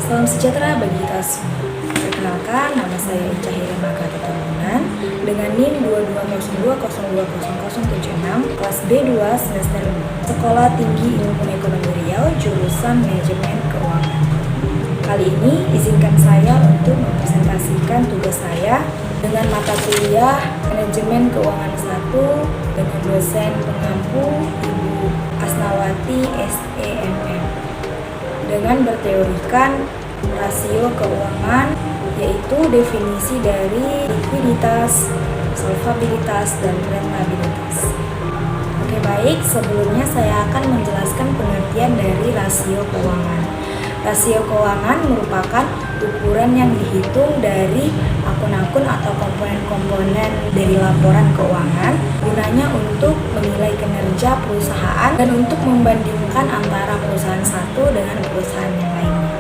Salam sejahtera bagi kita semua. Perkenalkan, nama saya Ica Hirima Gata Tambunan dengan NIM 2202020076 kelas B2 semester 5 Sekolah Tinggi Ilmu Ekonomi Riau jurusan Manajemen Keuangan. Kali ini izinkan saya untuk mempresentasikan tugas saya dengan mata kuliah Manajemen Keuangan 1 dengan dosen pengampu Ibu Asnawati SEMM dengan berteorikan rasio keuangan, yaitu definisi dari likuiditas, solvabilitas, dan rentabilitas. Oke, baik, sebelumnya saya akan menjelaskan pengertian dari rasio keuangan. Rasio keuangan merupakan ukuran yang dihitung dari akun-akun atau komponen-komponen dari laporan keuangan, gunanya untuk menilai kinerja perusahaan dan untuk membandingkan antara perusahaan satu dengan perusahaan yang lainnya.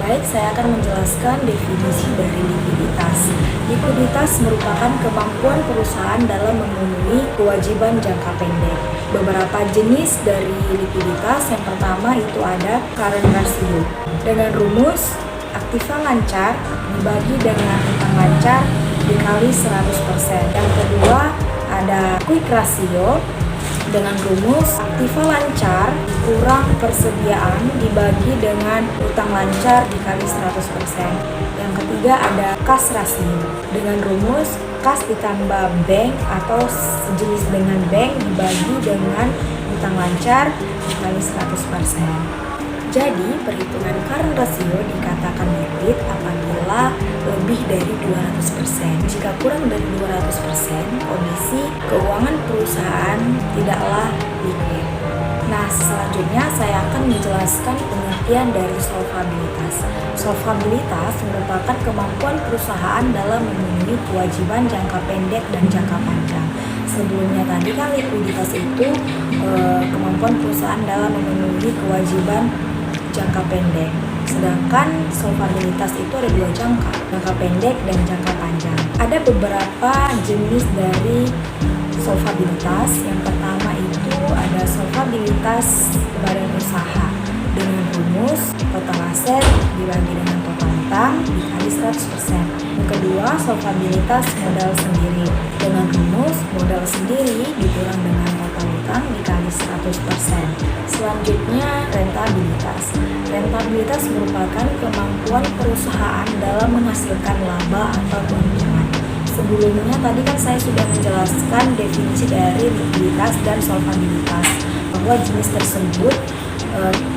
Baik, saya akan menjelaskan definisi dari likuiditas. Likuiditas merupakan kemampuan perusahaan dalam memenuhi kewajiban jangka pendek. Beberapa jenis dari likuiditas, yang pertama itu ada current ratio. Dengan rumus aktiva lancar dibagi dengan utang lancar dikali 100%. Yang kedua ada quick ratio. Dengan rumus aktiva lancar kurang persediaan dibagi dengan utang lancar dikali 100%. Yang ketiga ada cash ratio. Dengan rumus kas ditambah bank atau sejenis dengan bank dibagi dengan utang lancar dikali 100%. Jadi, perhitungan current ratio dikatakan liquid apabila lebih dari 200%. Jika kurang dari 200%, kondisi keuangan perusahaan tidaklah liquid. Nah, selanjutnya saya akan menjelaskan pengertian dari solvabilitas. Solvabilitas merupakan kemampuan perusahaan dalam memenuhi kewajiban jangka pendek dan jangka panjang. Sebelumnya tadi kan likuiditas itu kemampuan perusahaan dalam memenuhi kewajiban jangka pendek. Sedangkan solvabilitas itu ada dua jangka pendek dan jangka panjang. Ada beberapa jenis dari solvabilitas. Yang pertama itu ada solvabilitas badan usaha dengan rumus total aset dibagi dengan total utang dikali 100%. Yang kedua, solvabilitas modal sendiri dengan rumus modal sendiri dikurang dengan total utang dikali 100%. Selanjutnya, rentabilitas. Rentabilitas merupakan kemampuan perusahaan dalam menghasilkan laba atau keuntungan. Sebelumnya tadi kan saya sudah menjelaskan definisi dari likuiditas dan solvabilitas, bahwa jenis tersebut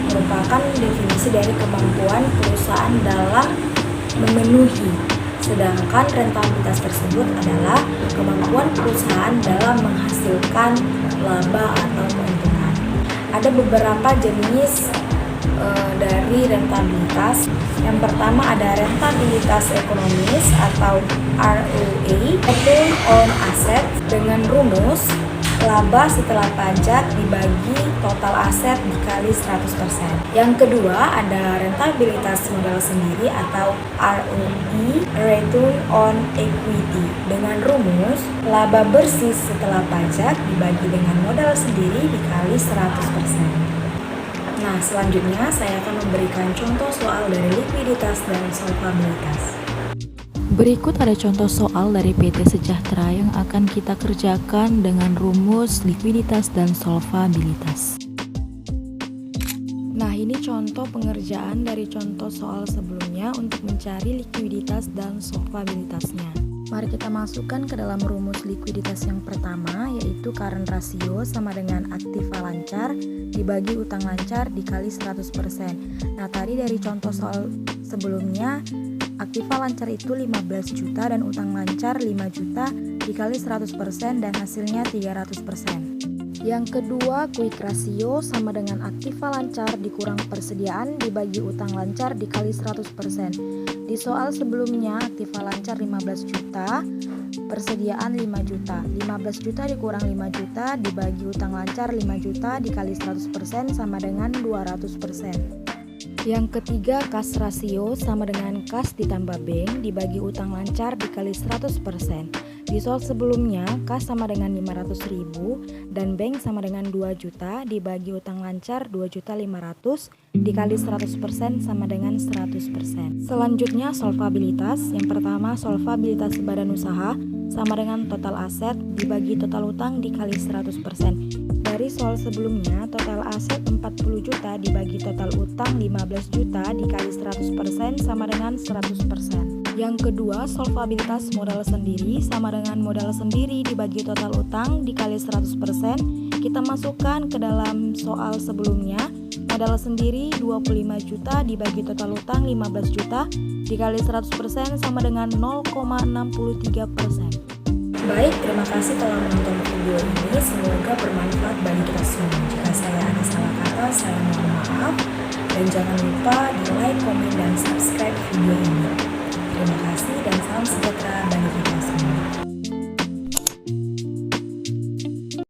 merupakan definisi dari kemampuan perusahaan dalam memenuhi. Sedangkan rentabilitas tersebut adalah kemampuan perusahaan dalam menghasilkan laba atau keuntungan. Ada beberapa jenis dari rentabilitas. Yang pertama ada rentabilitas ekonomis atau ROA, return on asset, dengan rumus laba setelah pajak dibagi total aset dikali 100%. Yang kedua ada rentabilitas modal sendiri atau ROE, return on equity, dengan rumus laba bersih setelah pajak dibagi dengan modal sendiri dikali 100%. Nah, selanjutnya saya akan memberikan contoh soal dari likuiditas dan solvabilitas. Berikut ada contoh soal dari PT Sejahtera yang akan kita kerjakan dengan rumus likuiditas dan solvabilitas. Nah, ini contoh pengerjaan dari contoh soal sebelumnya untuk mencari likuiditas dan solvabilitasnya. Mari kita masukkan ke dalam rumus likuiditas yang pertama, yaitu current ratio sama dengan aktiva lancar dibagi utang lancar dikali 100%. Nah, tadi dari contoh soal sebelumnya, aktiva lancar itu 15 juta dan utang lancar 5 juta dikali 100% dan hasilnya 300%. Yang kedua, quick ratio sama dengan aktiva lancar dikurang persediaan dibagi utang lancar dikali 100%. Di soal sebelumnya, aktiva lancar 15 juta, persediaan 5 juta. 15 juta dikurang 5 juta dibagi utang lancar 5 juta dikali 100% sama dengan 200%. Yang ketiga, cash ratio sama dengan kas ditambah bank dibagi utang lancar dikali 100%. Di soal sebelumnya, kas sama dengan 500.000 dan bank sama dengan 2 juta dibagi utang lancar 2.500.000 dikali 100% sama dengan 100%. Selanjutnya solvabilitas. Yang pertama solvabilitas badan usaha sama dengan total aset dibagi total utang dikali 100%. Dari soal sebelumnya, total aset 40 juta dibagi total utang 15 juta dikali 100% sama dengan 100%. Yang kedua, solvabilitas modal sendiri sama dengan modal sendiri dibagi total utang dikali 100%. Kita masukkan ke dalam soal sebelumnya. Modal sendiri 25 juta dibagi total utang 15 juta dikali 100% sama dengan 0,63%. Baik, terima kasih telah menonton video ini. Semoga bermanfaat bagi kita semua. Jika saya ada salah kata, saya mohon maaf. Dan jangan lupa di like, komen, dan subscribe video ini. Terima kasih dan salam sejahtera bagi kita semua.